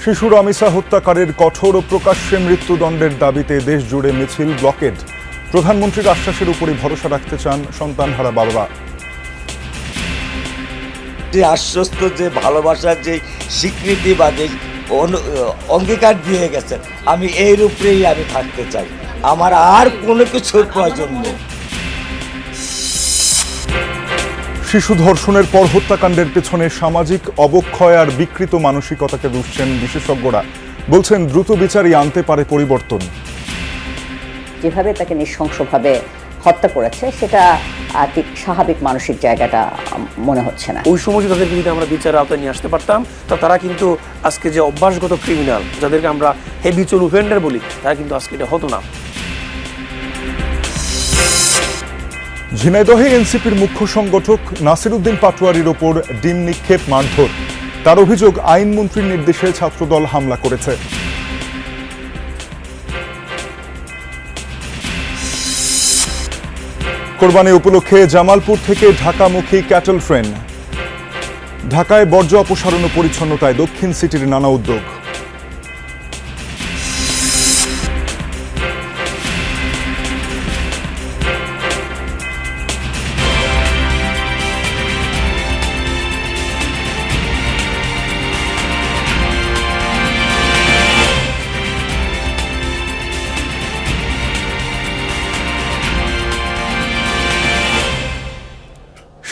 শিশু রামিসা হত্যাকারীর কঠোর ও প্রকাশ্যে মৃত্যুদণ্ডের দাবিতে দেশ জুড়ে মিছিল, ব্লকেড। প্রধানমন্ত্রীর আশ্বাসের উপরই ভরসা রাখতে চান সন্তানহারা বাবা। যে আশ্বস্ত, যে ভালোবাসার যে স্বীকৃতি বা যে অঙ্গীকার দিয়ে গেছেন, আমি এর উপরেই আমি থাকতে চাই। আমার আর কোনো কিছুর প্রয়োজন নেই। শিশু ধর্ষণের পর হত্যাকাণ্ডের পেছনে সামাজিক অবক্ষয় আর বিকৃত মানসিকতাকে দুষছেন বিশেষজ্ঞরা। বলছেন দ্রুত বিচারই আনতে পারে পরিবর্তন। যেভাবে তাকে নৃশংসভাবে হত্যা করেছে সেটা ঠিক স্বাভাবিক মানসিক জায়গাটা মনে হচ্ছে না। ওই সময় তাদেরকে যদি আমরা বিচারের আওতায় নিয়ে আসতে পারতাম, তা তারা কিন্তু আজকে যে অভ্যাসগত ক্রিমিনাল, যাদেরকে আমরা হেবিচুয়াল অফেন্ডার বলি, তারা কিন্তু আজকে এটা হতো না। ঝিনাইদহে এনসিপির মুখ্য সংগঠক নাসিরউদ্দিন পাটোয়ারির ওপর ডিম নিক্ষেপ, মারধর। তার অভিযোগ, আইনমন্ত্রীর নির্দেশে ছাত্রদল হামলা করেছে। কোরবানি উপলক্ষে জামালপুর থেকে ঢাকামুখী ক্যাটল ট্রেন। ঢাকায় বর্জ্য অপসারণ ও পরিচ্ছন্নতায় দক্ষিণ সিটির নানা উদ্যোগ।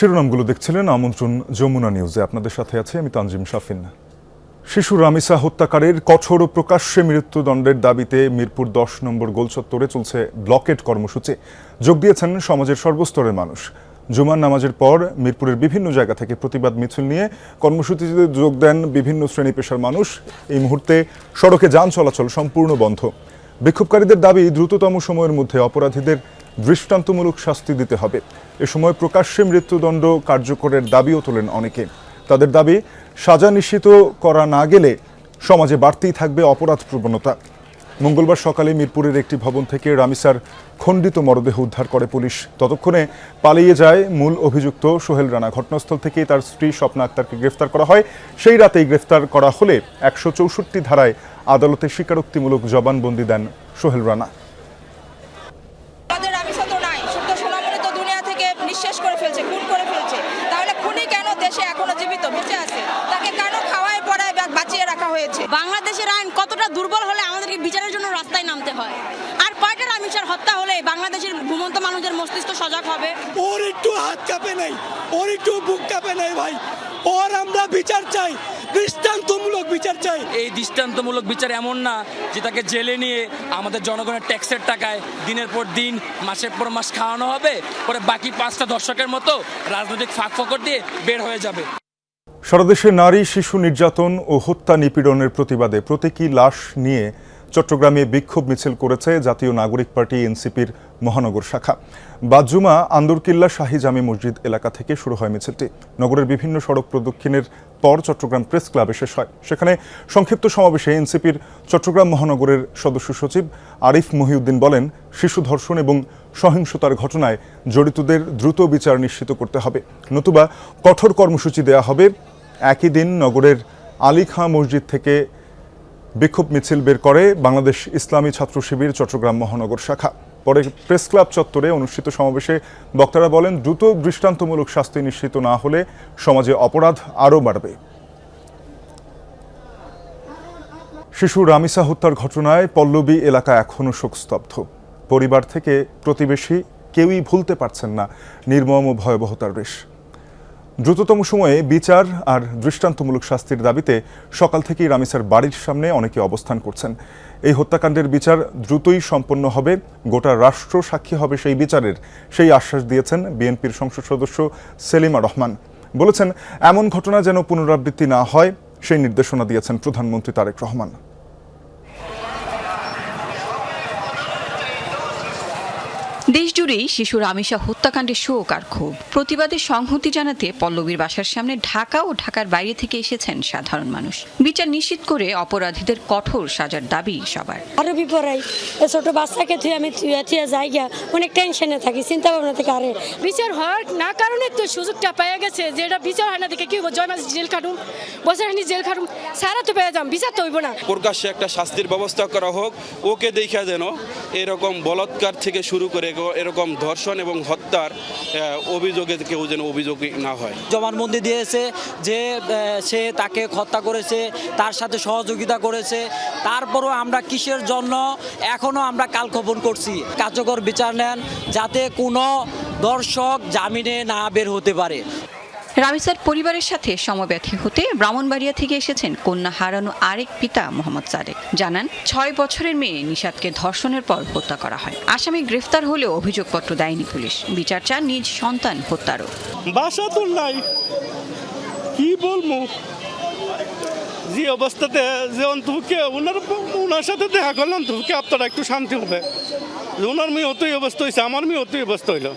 শিরোনামগুলো দেখছিলেন আমন্ত্রণ যমুনা নিউজে। আপনাদের সাথে আছে আমি তানজিম শাফিন। শিশু রামিসা হত্যাকারীর কঠোর ও প্রকাশ্যে মৃত্যুদণ্ডের দাবিতে মিরপুর 10 নম্বর গোলচত্বরে চলছে ব্লকেড কর্মসূচি। যোগ দিয়েছেন সমাজের সর্বস্তরের মানুষ। জুমার নামাজের পর মিরপুরের বিভিন্ন জায়গা থেকে প্রতিবাদ মিছিল নিয়ে কর্মসূচিতে যোগ দেন বিভিন্ন শ্রেণী পেশার মানুষ। এই মুহূর্তে সড়কে যান চলাচল সম্পূর্ণ বন্ধ। বিক্ষোভকারীদের দাবি, দ্রুততম সময়ের মধ্যে অপরাধীদের দৃষ্টান্তমূলক শাস্তি দিতে হবে। এ সময় প্রকাশ্যে মৃত্যুদণ্ড কার্যকরের দাবিও তোলেন অনেকে। তাদের দাবি, সাজা নিশ্চিত করা না গেলে সমাজে বাড়তেই থাকবে অপরাধ প্রবণতা। মঙ্গলবার সকালে মিরপুরের একটি ভবন থেকে রামিসার খণ্ডিত মরদেহ উদ্ধার করে পুলিশ। ততক্ষণে পালিয়ে যায় মূল অভিযুক্ত সোহেল রানা। ঘটনাস্থল থেকেই তার স্ত্রী স্বপ্না আক্তারকে গ্রেফতার করা হয়। সেই রাতেই গ্রেফতার করা হলে 164 ধারায় আদালতে স্বীকারোক্তিমূলক জবানবন্দি দেন সোহেল রানা। নিঃশেষ করে ফেলছে, খুন করে ফেলছে, তাহলে খুনি কেন দেশে এখনো জীবিত বেঁচে আছে? তাকে কেন খাওয়ায় পড়ায় বাঁচিয়ে রাখা হয়েছে? বাংলাদেশের আইন কতটা দুর্বল হলে আমাদেরকে বিচারের জন্য রাস্তায় নামতে হয়? আর কয়টা রামিসার হত্যা হলে বাংলাদেশের ঘুমন্ত মানুষের মস্তিষ্ক সজাগ হবে? ওর একটু হাত কাঁপে নাই, ওর একটু বুক কাঁপে নাই ভাই। ওর আমরা বিচার চাই, দৃষ্টান্তমূলক বিচার চাই। এই দৃষ্টান্তমূলক বিচার এমন না যে তাকে জেলে নিয়ে আমাদের জনগণের ট্যাক্সের টাকায় দিনের পর দিন, মাসের পর মাস খাওয়ানো হবে, পরে বাকি 5টা দর্শকের মতো রাজনৈতিক ফাঁক দিয়ে বের হয়ে যাবে। সারা দেশে নারী শিশু নির্যাতন ও হত্যা নিপীড়নের প্রতিবাদে প্রতীকী লাশ নিয়ে চট্টগ্রামে বিক্ষোভ মিছিল করেছে জাতীয় নাগরিক পার্টি এনসিপির মহানগর শাখা। বাদজুমা আন্দরকিল্লা শাহী জামে মসজিদ এলাকা থেকে শুরু হয় মিছিলটি। নগরের বিভিন্ন সড়ক প্রদক্ষিণের পর চট্টগ্রাম প্রেস ক্লাবে শেষ হয়। সেখানে সংক্ষিপ্ত সমাবেশে এনসিপির চট্টগ্রাম মহানগরের সদস্য সচিব আরিফ মহিউদ্দিন বলেন, শিশু ধর্ষণ এবং সহিংসতার ঘটনায় জড়িতদের দ্রুত বিচার নিশ্চিত করতে হবে, নতুবা কঠোর কর্মসূচি দেয়া হবে। একই দিন নগরের আলী খাঁ মসজিদ থেকে বিক্ষোভ মিছিল বের করে বাংলাদেশ ইসলামী ছাত্র শিবির চট্টগ্রাম মহানগর শাখা। পরে প্রেস ক্লাব চত্বরে অনুষ্ঠিত সমাবেশে বক্তারা বলেন, দ্রুত দৃষ্টান্তমূলক শাস্তি নিশ্চিত না হলে সমাজে অপরাধ আরও বাড়বে। শিশু রামিসা হত্যার ঘটনায় পল্লবী এলাকা এখনও শোকস্তব্ধ। পরিবার থেকে প্রতিবেশী কেউই ভুলতে পারছেন না নির্মম ও ভয়াবহতার রেশ। দ্রুততম সময়ে বিচার আর দৃষ্টান্তমূলক শাস্তির দাবিতে সকাল থেকেই রামিসার বাড়ির সামনে অনেকে অবস্থান করছেন। এই হত্যাকাণ্ডের বিচার দ্রুতই সম্পন্ন হবে, গোটা রাষ্ট্র সাক্ষী হবে সেই বিচারের, সেই আশ্বাস দিয়েছেন বিএনপির সংসদ সদস্য সেলিমা রহমান। বলেছেন, এমন ঘটনা যেন পুনরাবৃত্তি না হয় সেই নির্দেশনা দিয়েছেন প্রধানমন্ত্রী তারেক রহমান। দেশজুড়েই শিশু রামিসা হত্যাকাণ্ডে শোক আর ক্ষোভ। প্রতিবাদে সংহতি জানাতে পল্লবীর বাসার সামনে ঢাকা ও ঢাকার বাইরে থেকে এসেছেন সাধারণ মানুষ। বিচার নিশ্চিত করে অপরাধীদের কঠোর সাজার দাবি সবার। আরো বিপরাই ছোট বাচ্চাকে তুই আমি থুয়া যাই গিয়া অনেক টেনশনে থাকি, চিন্তা ভাবনা থেকে। আরে বিচার হওয়ার না কারণে তো সুযোগটা পেয়ে গেছে, যেটা বিচার হয় না দেখে কি জয় মাস জেল খাটুম, বছরখানি জেল খাটুম, সারা তো পেয়ে যাম, বিচার তো হইব না। প্রকাশ্যে একটা শাস্তির ব্যবস্থা করা হোক, ওকে দেখা যেন এরকম বলাৎকার থেকে শুরু করে এরকম ধর্ষণ এবং হত্যার অভিযোগে কেউ যেন অভিযোগী না হয়। জবানবন্দি দিয়েছে যে সে তাকে হত্যা করেছে, তার সাথে সহযোগিতা করেছে। তারপরও আমরা কিসের জন্য এখনো আমরা কালক্ষেপণ করছি? কার্যকর বিচার নেন যাতে কোনো দর্শক জামিনে না বের হতে পারে। রামিসার পরিবারের সাথে সমব্যথী হতে ব্রাহ্মণবাড়িয়া থেকে এসেছেন কন্যা হারানো আরেক পিতা মোহাম্মদ সাদেক। জানান 6 বছরের মেয়ে নিশাদকে ধর্ষণের পর হত্যা করা হয়। আসামি গ্রেফতার হলেও অভিযোগপত্র দেয়নি পুলিশ। বিচার চান নিজ সন্তান হত্যারও। বাসা তো নাই, কি বলবো, যে অবস্থাতে যে অন্তকে ওনার সাথে দেখা করলাম তো আপনারা একটু শান্তি হবে। ওনার মেয়ে অতই অবস্থা হয়েছে, আমার মেয়ে অতই অবস্থা হইলো।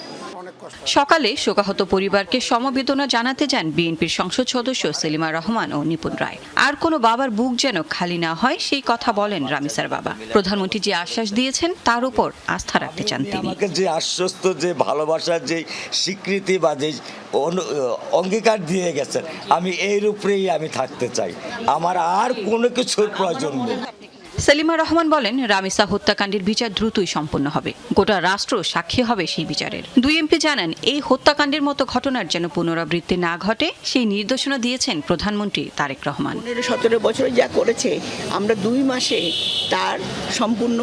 সকালে শোকাহত পরিবারকে সমবেদনা জানাতে যান বিএনপির সংসদ সদস্য সেলিমা রহমান ও নিপুণ রায়। আর কোনো বাবার বুক যেন খালি না হয় সেই কথা বলেন রামিসার বাবা। প্রধানমন্ত্রী যে আশ্বাস দিয়েছেন তার উপর আস্থা রাখতে চান তিনি। আমাকে যে আশ্বস্ত, যে ভালোবাসার যে স্বীকৃতি বা যে অঙ্গীকার দিয়ে গেছেন, আমি এর উপরেই আমি থাকতে চাই। আমার আর কোনো কিছুর প্রয়োজন নেই। সেলিমা রহমান বলেন, রামিসা হত্যাকাণ্ডের বিচার দ্রুতই সম্পন্ন হবে। গোটা রাষ্ট্র সাক্ষী হবে সেই বিচারের। দুই এমপি জানান, এই হত্যাকাণ্ডের মতো ঘটনার যেন পুনরাবৃত্তি না ঘটে সেই নির্দেশনা দিয়েছেন প্রধানমন্ত্রী তারেক রহমান। 17 বছরে যা করেছে আমরা 2 মাসে তার সম্পূর্ণ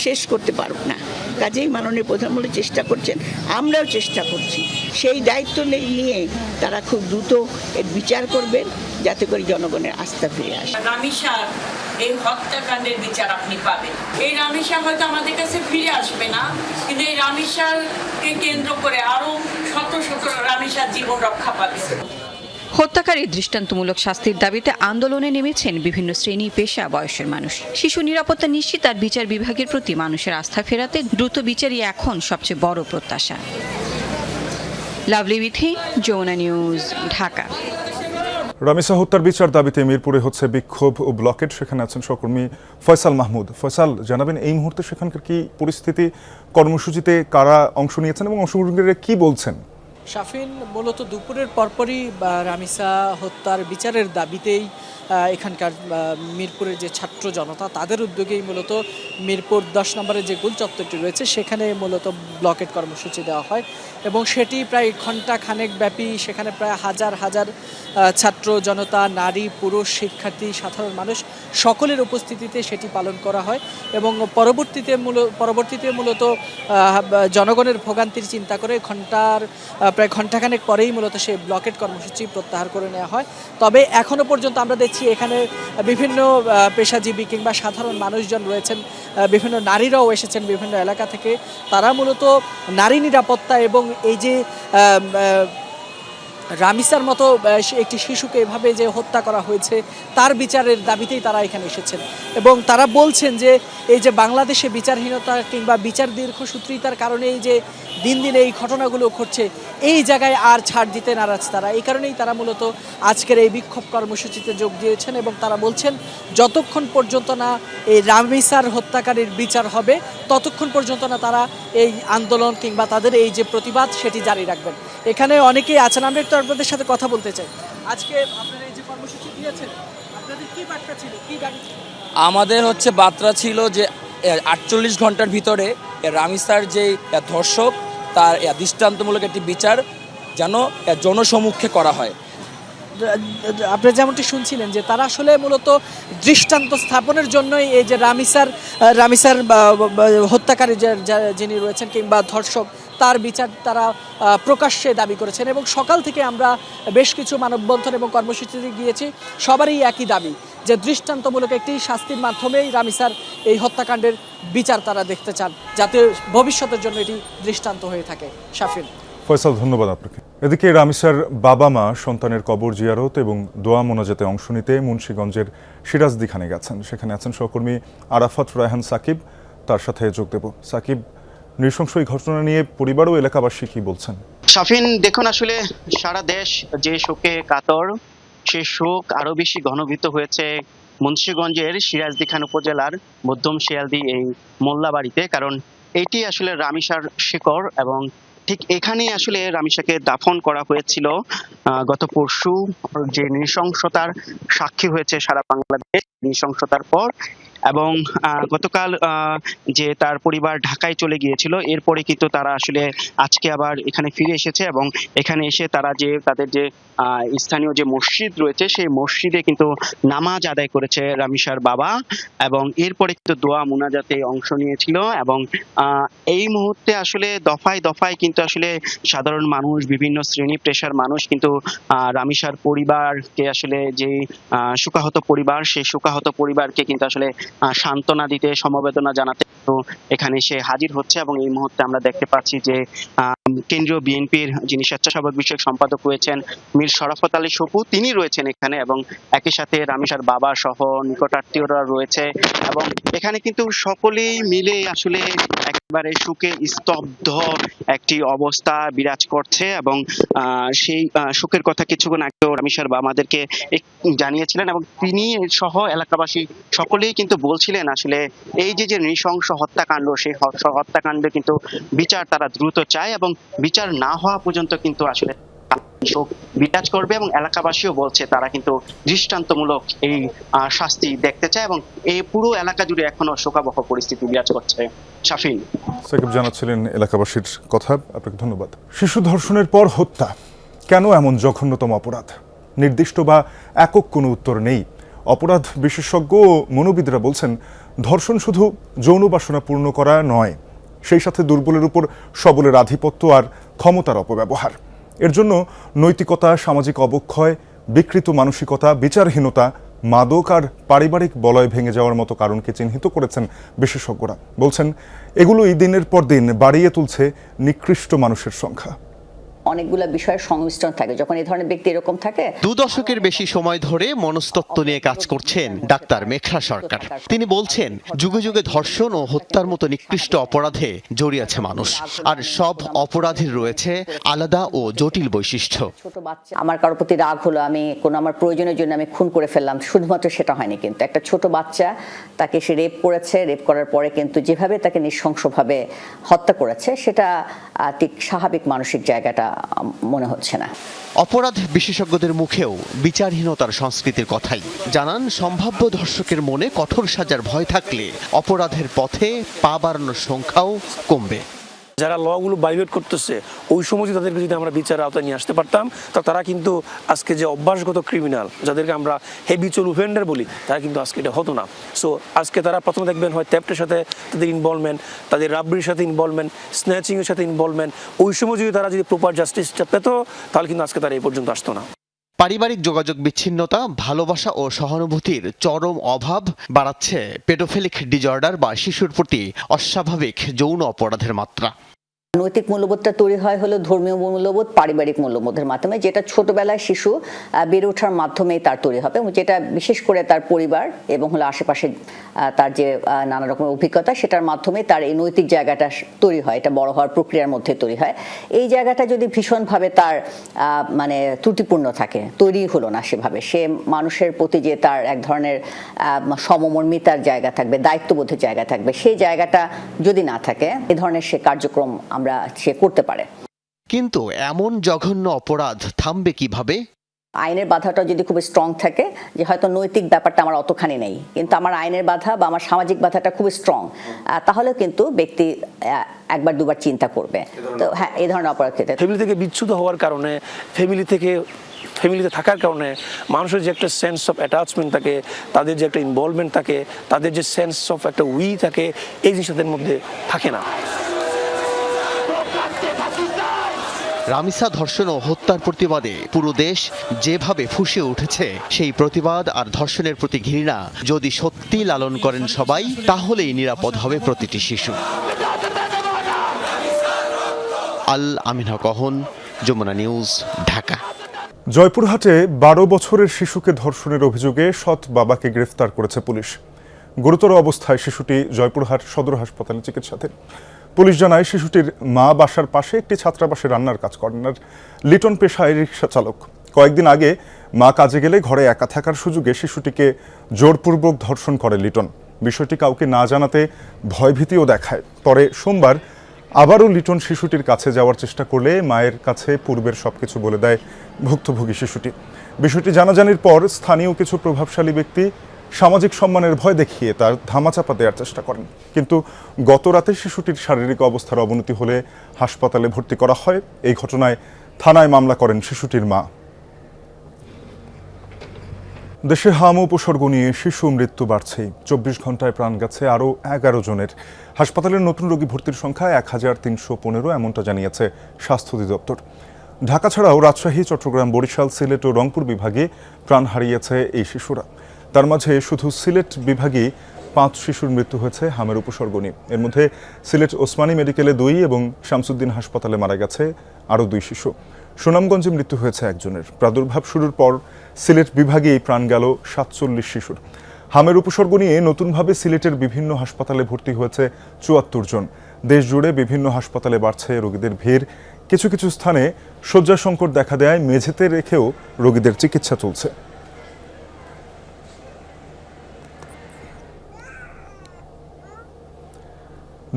শেষ করতে পারব না। কাজেই মাননীয় প্রধানমন্ত্রী চেষ্টা করছেন, আমরাও চেষ্টা করছি। সেই দায়িত্ব নিয়ে তারা খুব দ্রুত এর বিচার করবেন যাতে করে জনগণের আস্থা ফিরে আসে। রামিসার এই হত্যাকাণ্ডের বিচার আপনি পাবেন। এই রামিসা হয়তো আমাদের কাছে ফিরে আসবে না, কিন্তু এই রামিসাকে কেন্দ্র করে আরো শত শত রামিসার জীবন রক্ষা পাবে। হত্যাকারীর দৃষ্টান্তমূলক শাস্তির দাবিতে আন্দোলনে নেমেছেন বিভিন্ন শ্রেণী, পেশা, বয়সের মানুষ। শিশু নিরাপত্তা নিশ্চিত আর বিচার বিভাগের প্রতি মানুষের আস্থা ফেরাতে দ্রুত বিচারই এখন সবচেয়ে বড় প্রত্যাশা। লাভলি বিথি, যমুনা নিউজ, ঢাকা। রামিসা হত্যার বিচার দাবিতে মিরপুরে হচ্ছে বিক্ষোভ ও ব্লকেট। সেখানে আছেন সহকর্মী ফয়সাল মাহমুদ। ফয়সাল, জানাবেন এই মুহূর্তে সেখানকার কি পরিস্থিতি, কর্মসূচিতে কারা অংশ নিয়েছেন এবং অংশগ্রহণকারীরা কি বলছেন? শাফিন, মূলত দুপুরের পরপরই রামিসা হত্যার বিচারের দাবিতেই এখানকার মিরপুরের যে ছাত্র জনতা তাদের উদ্যোগেই মূলত মিরপুর 10 নম্বরের যে গোল চত্বরটি রয়েছে সেখানে মূলত ব্লকেট কর্মসূচি দেওয়া হয় এবং সেটি প্রায় ঘণ্টা খানেক ব্যাপী। সেখানে প্রায় হাজার হাজার ছাত্র জনতা, নারী, পুরুষ, শিক্ষার্থী, সাধারণ মানুষ সকলের উপস্থিতিতে সেটি পালন করা হয় এবং পরবর্তীতে মূলত জনগণের ভোগান্তির চিন্তা করে প্রায় ঘণ্টাখানেক পরেই মূলত সেই ব্লকেট কর্মসূচি প্রত্যাহার করে নেওয়া হয়। তবে এখনও পর্যন্ত আমরা দেখছি এখানে বিভিন্ন পেশাজীবী কিংবা সাধারণ মানুষজন রয়েছেন, বিভিন্ন নারীরাও এসেছেন বিভিন্ন এলাকা থেকে। তারা মূলত নারী নিরাপত্তা এবং এই যে রামিসার মতো একটি শিশুকে এভাবে যে হত্যা করা হয়েছে তার বিচারের দাবিতেই তারা এখানে এসেছেন এবং তারা বলছেন যে এই যে বাংলাদেশে বিচারহীনতা কিংবা বিচার দীর্ঘসূত্রিতার কারণে এই যে দিন দিন এই ঘটনাগুলো ঘটছে, এই জায়গায় আর ছাড় দিতে নারাজ তারা। এই কারণেই তারা মূলত আজকের এই বিক্ষোভ কর্মসূচিতে যোগ দিয়েছেন এবং তারা বলছেন যতক্ষণ পর্যন্ত না এই রামিসার হত্যাকারীর বিচার হবে ততক্ষণ পর্যন্ত না তারা এই আন্দোলন কিংবা তাদের এই যে প্রতিবাদ সেটি জারি রাখবেন। এখানে অনেকেই আছেন, আমরা একটু আপনাদের সাথে কথা বলতে চাই। আজকে আপনারা এই যে কর্মসূচি দিয়েছেন, আপনাদের কি বার্তা ছিল, কি দাবি ছিল? আমাদের বার্তা ছিল যে 48 ঘন্টার ভিতরে রামিসার যে ধর্ষক তার দৃষ্টান্তমূলক একটি বিচার যেন জনসমক্ষে করা হয়। আপনি যেমনটি শুনছিলেন যে তারা আসলে মূলত দৃষ্টান্ত স্থাপনের জন্যই এই যে রামিসার হত্যাকারী যিনি রয়েছেন কিংবা ধর্ষক তার বিচার তারা প্রকাশ্যে দাবি করেছেন এবং সকাল থেকে আমরা বেশ কিছু মানববন্ধন এবং কর্মসূচিতে গিয়েছি। সবারই একই দাবি যে দৃষ্টান্তমূলক একটি শাস্তির মাধ্যমেই রামিসার এই হত্যাকাণ্ডের বিচার তারা দেখতে চান, যাতে ভবিষ্যতের জন্য এটি দৃষ্টান্ত হয়ে থাকে। শাফিন। ফয়সাল, ধন্যবাদ আপনাকে। এদিকে রামিসার বাবা মা সন্তানের কবর জিয়ারত এবং দোয়া মোনাজাতে অংশ নিতে মুন্সিগঞ্জের সিরাজদিখানে গেছেন। সেখানে আছেন সহকর্মী আরাফাত রায়হান সাকিব, তার সাথে যোগ দেব। সাকিব, নৃশংস এই ঘটনা নিয়ে পরিবার ও এলাকাবাসী কি বলছেন? শাফিন, দেখুন আসলে সারা দেশ যে শোকে কাতর, সে শোক আরো বেশি ঘনীভূত হয়েছে মুন্সিগঞ্জের সিরাজদি খান উপজেলার মধ্যম শিয়ালদি এই মোল্লাবাড়িতে। কারণ এটি আসলে রামিসার শিকড় এবং ঠিক এখানেই আসলে রামিসাকে দাফন করা হয়েছিল। গত পরশু যে নৃশংসতার সাক্ষী হয়েছে সারা বাংলাদেশ, নৃশংসতার পর এবং গতকাল যে তার পরিবার ঢাকায় চলে গিয়েছিল, এরপরে কিন্তু তারা আসলে আজকে আবার এখানে ফিরে এসেছে এবং এখানে এসে তারা যে তাদের যে স্থানীয় যে মসজিদ রয়েছে সেই মসজিদে কিন্তু নামাজ আদায় করেছে রামিসার বাবা এবং এরপরে কিন্তু দোয়া মুনাজাতে অংশ নিয়েছিল। এবং এই মুহূর্তে আসলে দফায় দফায় কিন্তু আসলে সাধারণ মানুষ, বিভিন্ন শ্রেণী পেশার মানুষ কিন্তু রামিসার পরিবারকে আসলে যে শোকাহত পরিবার, সেই শোকাহত পরিবারকে কিন্তু আসলে সান্ত্বনা দিতে, সমবেদনা জানাতে এখানে এসে হাজির হচ্ছে। এবং এই মুহূর্তে আমরা দেখতে পাচ্ছি যে কেন্দ্রীয় বিএনপির যিনি স্বেচ্ছাসেবক বিষয়ক সম্পাদক রয়েছেন মীর শরাফত আলী সপু, তিনি রয়েছেন এখানে এবং একই সাথে রামিসার বাবা সহ নিকটাত্মীয়রা রয়েছে এবং এখানে কিন্তু সকলেই মিলে আসলে একেবারে শোকে স্তব্ধ একটি অবস্থা বিরাজ করছে। এবং সেই শোকের কথা কিছুক্ষণ আগেও রামিসার বাবা আমাদেরকে জানিয়েছিলেন এবং তিনি সহ এলাকাবাসী সকলেই কিন্তু বলছিলেন আসলে এই যে নৃশংস হত্যাকাণ্ড, সেই হত্যাকাণ্ডে কিন্তু বিচার তারা দ্রুত চায় এবং বিচার না হওয়া পর্যন্ত কিন্তু আসলে শোক বিরাজ করবে। এবং এলাকাবাসীও বলছে তারা কিন্তু দৃষ্টান্তমূলক এই শাস্তি দেখতে চায় এবং এই পুরো এলাকা জুড়ে এখনো শোকাবহ পরিস্থিতি বিরাজ করছে। শাফিন, সাকিব জানাচ্ছিলেন এলাকাবাসীর কথা, আপনাকে ধন্যবাদ। শিশু ধর্ষণের পর হত্যা কেন এমন জঘন্যতম অপরাধ? নির্দিষ্ট বা একক কোনো উত্তর নেই। অপরাধ বিশেষজ্ঞ ও মনোবিদরা বলছেন ধর্ষণ শুধু যৌন বাসনা পূর্ণ করা নয়, সেই সাথে দুর্বলের উপর সবলের আধিপত্য আর ক্ষমতার অপব্যবহার। এর জন্য নৈতিকতা, সামাজিক অবক্ষয়, বিকৃত মানসিকতা, বিচারহীনতা, মাদক আর পারিবারিক বলয় ভেঙে যাওয়ার মতো কারণকে চিহ্নিত করেছেন বিশেষজ্ঞরা। বলছেন এগুলোই দিনের পর দিন বাড়িয়ে তুলছে নিকৃষ্ট মানুষের সংখ্যা। অনেকগুলো বিষয়ের সংমিশ্রণ থাকে যখন এই ধরনের ব্যক্তি এরকম থাকে। 2 দশকের বেশি সময় ধরে মনস্তত্ত্ব নিয়ে কাজ করছেন ডাক্তার মেঘা সরকার। তিনি বলছেন যুগে যুগে ধর্ষণ ও হত্যার মতো নিকৃষ্ট অপরাধে জড়িয়ে আছে মানুষ, আর সব অপরাধের রয়েছে আলাদা ও জটিল বৈশিষ্ট্য। আমার কারোর প্রতি রাগ হলো, আমি আমার প্রয়োজনের জন্য আমি খুন করে ফেললাম, শুধুমাত্র সেটা হয়নি। কিন্তু একটা ছোট বাচ্চা, তাকে সে রেপ করেছে, রেপ করার পরে কিন্তু যেভাবে তাকে নৃশংসভাবে হত্যা করেছে সেটা ঠিক স্বাভাবিক মানসিক জায়গাটা মনে হচ্ছে না। অপরাধ বিশেষজ্ঞদের মুখেও বিচারহীনতার সংস্কৃতির কথাই জানান। সম্ভাব্য ধর্ষকের মনে কঠোর সাজার ভয় থাকলে অপরাধের পথে পা বাড়ানোর সংখ্যাও কমবে। যারা লগুলো ভায়োলেট করতেছে ওই সময় তাদেরকে যদি আমরা বিচারের আওতায় নিয়ে আসতে পারতাম, তা তারা কিন্তু আজকে যে অভ্যাসগত ক্রিমিনাল, যাদেরকে আমরা হেবিচুয়াল অফেন্ডার বলি, তারা কিন্তু আজকে এটা হতো না। সো আজকে তারা প্রথমে দেখবেন হয় থেফটের সাথে তাদের ইনভলভমেন্ট, তাদের রাবরির সাথে ইনভলভমেন্ট, স্ন্যাচিংয়ের সাথে ইনভলভমেন্ট। ওই সময় যদি তারা যদি প্রপার জাস্টিসটা পেত, তাহলে কিন্তু আজকে তারা এই পর্যন্ত আসতো না। পারিবারিক যোগাযোগ বিচ্ছিন্নতা, ভালোবাসা ও সহানুভূতির চরম অভাব বাড়াচ্ছে পেডোফিলিক ডিজঅর্ডার বা শিশুর প্রতি অস্বাভাবিক যৌন অপরাধের মাত্রা। নৈতিক মূল্যবোধটা তৈরি হয় হলো ধর্মীয় মূল্যবোধ, পারিবারিক মূল্যবোধের মাধ্যমে, যেটা ছোটবেলায় শিশু বেড়ে ওঠার মাধ্যমেই তার তৈরি হবে, এবং যেটা বিশেষ করে তার পরিবার এবং হলো আশেপাশে তার যে নানা রকমের অভিজ্ঞতা, সেটার মাধ্যমে তার এই নৈতিক জায়গাটা তৈরি হয়। এটা বড় হওয়ার প্রক্রিয়ার মধ্যে তৈরি হয়। এই জায়গাটা যদি ভীষণভাবে তার মানে ত্রুটিপূর্ণ থাকে, তৈরি হলো না সেভাবে, সে মানুষের প্রতি যে তার এক ধরনের সমমর্মিতার জায়গা থাকবে, দায়িত্ববোধের জায়গা থাকবে, সেই জায়গাটা যদি না থাকে, এ ধরনের সে কার্যক্রম সে করতে পারে। কিন্তু এমন জঘন্য অপরাধ থামবে কিভাবে? আইনের বাধাটা যদি খুব স্ট্রং থাকে, যে হয়তো নৈতিক ব্যাপারটা আমার অতখানি নেই, কিন্তু আমার আইনের বাধা বা আমার সামাজিক বাধাটা খুব স্ট্রং, তাহলে কিন্তু ব্যক্তি একবার দুবার চিন্তা করবে। তো হ্যাঁ, এই ধরনের অপরাধ ক্ষেত্রে ফ্যামিলি থেকে বিচ্যুত হওয়ার কারণে, ফ্যামিলিতে থাকার কারণে মানুষের যে একটা সেন্স অফ অ্যাটাচমেন্ট থাকে, তাদের যে একটা ইনভলভমেন্ট থাকে, তাদের যে সেন্স অফ একটা থাকে, এই জিনিসটাদের মধ্যে থাকে না। রামিসা ধর্ষণ ও হত্যার প্রতিবাদে পুরো দেশ যেভাবে ফুঁসে উঠেছে, সেই প্রতিবাদ আর ধর্ষণের প্রতি ঘৃণা যদি সত্যি লালন করেন সবাই, তাহলেই নিরাপদ হবে প্রতিটি শিশু। আল আমিন হক অহন, যমুনা নিউজ, ঢাকা। জয়পুরহাটে 12 বছরের শিশুকে ধর্ষণের অভিযোগে সৎ বাবাকে গ্রেফতার করেছে পুলিশ। গুরুতর অবস্থায় শিশুটি জয়পুরহাট সদর হাসপাতালে চিকিৎসাধীন। পুলিশ জানায় শিশুটির মা বাসার পাশে একটি ছাত্রাবাসে রান্নার কাজ করেন আর লিটন পেশায় রিকশা চালক। কয়েকদিন আগে মা কাজে গেলে ঘরে একা থাকার সুযোগে শিশুটিকে জোরপূর্বক ধর্ষণ করে লিটন। বিষয়টি কাউকে না জানাতে ভয়ভীতিও দেখায়। পরে সোমবার আবারও লিটন শিশুটির কাছে যাওয়ার চেষ্টা করলে মায়ের কাছে পূর্বের সবকিছু বলে দেয় ভুক্তভোগী শিশুটি। বিষয়টি জানাজানির পর স্থানীয় কিছু প্রভাবশালী ব্যক্তি সামাজিক সম্মানের ভয় দেখিয়ে তার ধামাচাপা দেওয়ার চেষ্টা করেন, কিন্তু গত রাতে শিশুটির শারীরিক অবস্থার অবনতি হলে হাসপাতালে ভর্তি করা হয়। এই ঘটনায় থানায় মামলা করেন শিশুটির মা। দেশে হাম উপসর্গ নিয়ে শিশু মৃত্যু বাড়ছেই। 24 ঘন্টায় প্রাণ গেছে আরও 11 জনের। হাসপাতালের নতুন রোগী ভর্তির সংখ্যা 1315, এমনটা জানিয়েছে স্বাস্থ্য অধিদপ্তর। ঢাকা ছাড়াও রাজশাহী, চট্টগ্রাম, বরিশাল, সিলেট ও রংপুর বিভাগে প্রাণ হারিয়েছে এই শিশুরা। তার মাঝে শুধু সিলেট বিভাগে 5 শিশুর মৃত্যু হয়েছে হামের উপসর্গ নিয়ে। এর মধ্যে সিলেট ওসমানী মেডিকেলে 2 এবং শামসুদ্দিন হাসপাতালে মারা গেছে আরও 2 শিশু। সুনামগঞ্জে মৃত্যু হয়েছে একজনের। প্রাদুর্ভাব শুরুর পর সিলেট বিভাগেই প্রাণ গেল 47 শিশুর। হামের উপসর্গ নিয়ে নতুনভাবে সিলেটের বিভিন্ন হাসপাতালে ভর্তি হয়েছে 74 জন। দেশ জুড়ে বিভিন্ন হাসপাতালে বাড়ছে রোগীদের ভিড়। কিছু কিছু স্থানে শয্যা সংকট দেখা দেয়, মেঝেতে রেখেও রোগীদের চিকিৎসা চলছে।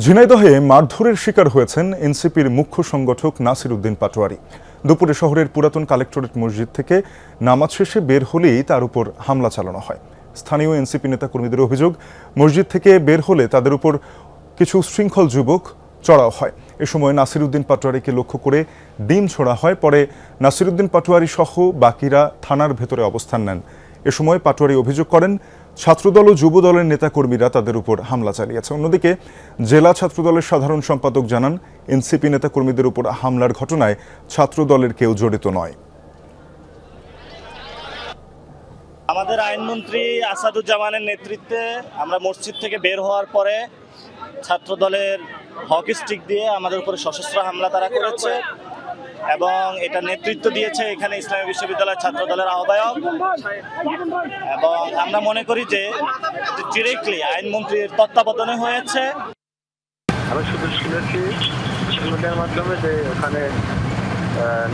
ঝিনাইদহে মারধরের শিকার হয়েছেন এনসিপির মুখ্য সংগঠক নাসির উদ্দিন পাটোয়ারি। দুপুরে শহরের পুরাতন কালেক্টরেট মসজিদ থেকে নামাজ শেষে বের হলেই তার উপর হামলা চালানো হয়। স্থানীয় এনসিপি নেতাকর্মীদের অভিযোগ, মসজিদ থেকে বের হলে তাদের উপর কিছু শৃঙ্খল যুবক চড়াও হয়। এ সময় নাসির উদ্দিন পাটোয়ারিকে লক্ষ্য করে ডিম ছোড়া হয়। পরে নাসির উদ্দিন পাটোয়ারি সহ বাকিরা থানার ভেতরে অবস্থান নেন। এ সময় পাটোয়ারি অভিযোগ করেন, ছাত্রদল ও যুব দলের নেতাকর্মীরা তাদের উপর হামলা চালিয়েছে। অন্যদিকে জেলা ছাত্রদলের সাধারণ সম্পাদক জানান, এনসিপি নেতাকর্মীদের উপর হামলার ঘটনায় ছাত্রদলের কেউ জড়িত নয়। আমাদের আইনমন্ত্রী আসাদুজ্জামানের নেতৃত্বে আমরা মসজিদ থেকে বের হওয়ার পরে ছাত্রদলের হকি স্টিক দিয়ে আমাদের উপরে সশস্ত্র হামলা তারা করেছে এবং এটা নেতৃত্ব দিয়েছে এখানে ইসলামী বিশ্ববিদ্যালয়ের ছাত্রদলের আহ্বায়ক। এবং আমরা মনে করি যে ডিরেক্টলি আইনমন্ত্রীর তত্ত্বাবধানে হয়েছে। আমি শুধু শুনেছি সোশ্যাল মিডিয়ার মাধ্যমে যে ওখানে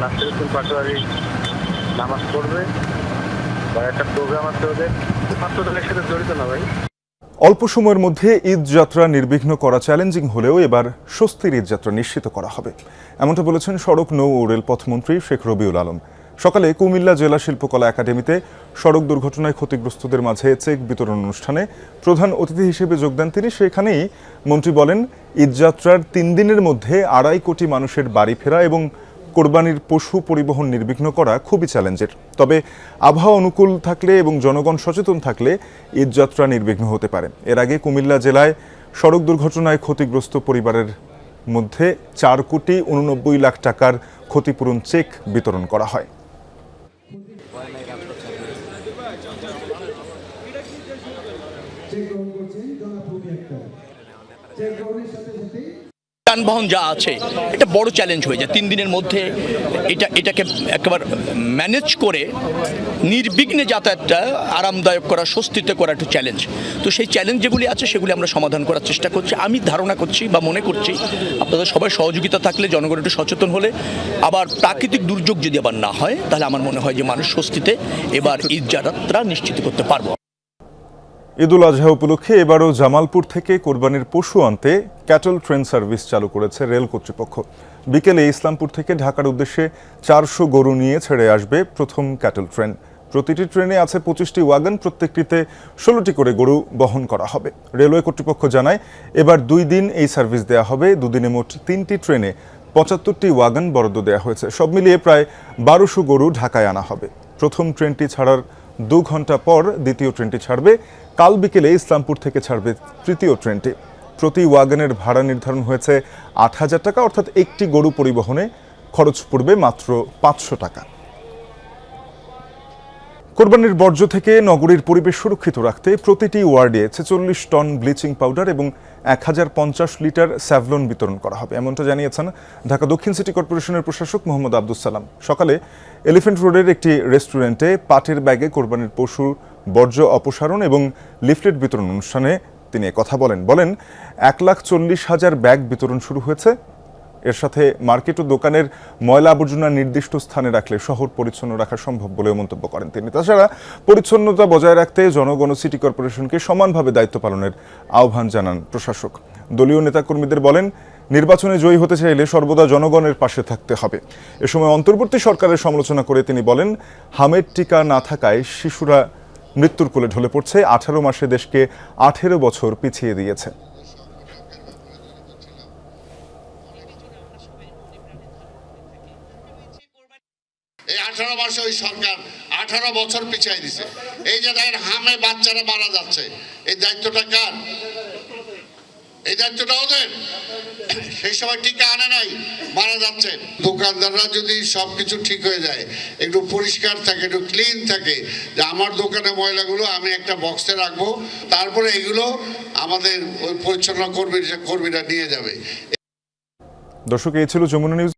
নাসির উদ্দিন পাটোয়ারি নামাজ পড়বে বা একটা প্রোগ্রাম আছে ওদের, ছাত্রদলের সাথে জড়িত না ভাই। অল্প সময়ের মধ্যে ঈদ যাত্রা নির্বিঘ্ন করা চ্যালেঞ্জিং হলেও এবার স্বস্তির ঈদ যাত্রা নিশ্চিত করা হবে, এমনটা বলেছেন সড়ক, নৌ ও রেলপথ মন্ত্রী শেখ রবিউল আলম। সকালে কুমিল্লা জেলা শিল্পকলা একাডেমিতে সড়ক দুর্ঘটনায় ক্ষতিগ্রস্তদের মাঝে চেক বিতরণ অনুষ্ঠানে প্রধান অতিথি হিসেবে যোগ দেন তিনি। সেখানেই মন্ত্রী বলেন, ঈদযাত্রার 3 দিনের মধ্যে 2.5 কোটি মানুষের বাড়ি ফেরা এবং কোরবানির পশু পরিবহন নির্বিঘ্ন করা খুবই চ্যালেঞ্জের। তবে আবহাওয়া অনুকূল থাকলে এবং জনগণ সচেতন থাকলে ঈদযাত্রা নির্বিঘ্ন হতে পারে। এর আগে কুমিল্লা জেলায় সড়ক দুর্ঘটনায় ক্ষতিগ্রস্ত পরিবারের মধ্যে 4,89 লাখ টাকার ক্ষতিপূরণ চেক বিতরণ করা হয়। যানবাহন যা আছে এটা বড় চ্যালেঞ্জ হয়ে যায় 3 দিনের মধ্যে এটাকে একেবারে ম্যানেজ করে নির্বিঘ্নে যাতায়াতটা আরামদায়ক করা, স্বস্তিতে করা একটু চ্যালেঞ্জ। তো সেই চ্যালেঞ্জ যেগুলি আছে সেগুলি আমরা সমাধান করার চেষ্টা করছি। আমি ধারণা করছি বা মনে করছি আপনাদের সবাই সহযোগিতা থাকলে, জনগণ একটু সচেতন হলে, আবার প্রাকৃতিক দুর্যোগ যদি আবার না হয়, তাহলে আমার মনে হয় যে মানুষ স্বস্তিতে এবার ঈদ যাত্রা নিশ্চিত করতে পারবো। ঈদুল আজহা উপলক্ষে এবারও জামালপুর থেকে কোরবানির পশু আনতে ক্যাটল ট্রেন সার্ভিস চালু করেছে রেল কর্তৃপক্ষ। বিকেলে ইসলামপুর থেকে ঢাকার উদ্দেশ্যে 400 গরু নিয়ে ছেড়ে আসবে প্রথম ক্যাটল ট্রেন। প্রতিটি ট্রেনে আছে 25টি ওয়াগন, প্রত্যেকটিতে 16টি করে গরু বহন করা হবে। রেলওয়ে কর্তৃপক্ষ জানায়, এবার 2 দিন এই সার্ভিস দেওয়া হবে। 2 দিনে মোট 3টি ট্রেনে 75টি ওয়াগন বরাদ্দ দেওয়া হয়েছে। সব মিলিয়ে প্রায় 1200 গরু ঢাকায় আনা হবে। প্রথম ট্রেনটি ছাড়ার 2 ঘন্টা পর দ্বিতীয় ট্রেনটি ছাড়বে। কাল বিকেলে ইসলামপুর থেকে ছাড়বে তৃতীয় ট্রেনটি। প্রতি ওয়াগনের ভাড়া নির্ধারণ হয়েছে 8,000 টাকা, অর্থাৎ একটি গরু পরিবহনে খরচ পড়বে মাত্র 500 টাকা। কোরবানির বর্জ্য থেকে নগরীর পরিবেশ সুরক্ষিত রাখতে প্রতিটি ওয়ার্ডে 46 টন ব্লিচিং পাউডার এবং 1050 লিটার স্যাভলন বিতরণ করা হবে, এমনটা জানিয়েছেন ঢাকা দক্ষিণ সিটি কর্পোরেশনের প্রশাসক মোহাম্মদ আব্দুস সালাম। সকালে এলিফ্যান্ট রোডের একটি রেস্টুরেন্টে পাটের ব্যাগে কোরবানির পশুর বর্জ্য অপসারণ এবং লিফলেট বিতরণ অনুষ্ঠানে তিনি কথা বলেন 1,40,000 ব্যাগ বিতরণ শুরু হয়েছে। এর সাথে মার্কেট ও দোকানের ময়লা আবর্জনা নির্দিষ্ট স্থানে রাখলে শহর পরিচ্ছন্ন রাখা সম্ভব বলেও মন্তব্য করেন তিনি। তাছাড়া পরিচ্ছন্নতা বজায় রাখতে জনগণ ও সিটি কর্পোরেশনকে সমানভাবে দায়িত্ব পালনের আহ্বান জানান প্রশাসক। দলীয় নেতাকর্মীদের বলেন, নির্বাচনে জয়ী হতে চাইলে সর্বদা জনগণের পাশে থাকতে হবে। এ সময় অন্তর্বর্তী সরকারের সমালোচনা করে তিনি বলেন, হামের টিকা না থাকায় শিশুরা মৃত্যুর কোলে ঢলে পড়ছে। 18 মাসে দেশকে 18 বছর পিছিয়ে দিয়েছে। এই 18 মাসে ওই সরকার 18 বছর পিছিয়ে দিছে। এই যে দেখেন হামে বাচ্চারা মারা যাচ্ছে, এই দায়িত্বটা কার? এই দায়িত্বটা ওদের। সেই সময় টিকা আনে নাই, মারা যাচ্ছে। দোকানদাররা যদি সবকিছু ঠিক হয়ে যায়, একটু পরিষ্কার থাকে, একটু ক্লিন থাকে, যে আমার দোকানে ময়লাগুলো আমি একটা বক্সে রাখবো, তারপরে এগুলো আমাদের ওই পরিচ্ছন্ন কর্মীরা নিয়ে যাবে। দর্শক, এই ছিল যমুনা নিউজ।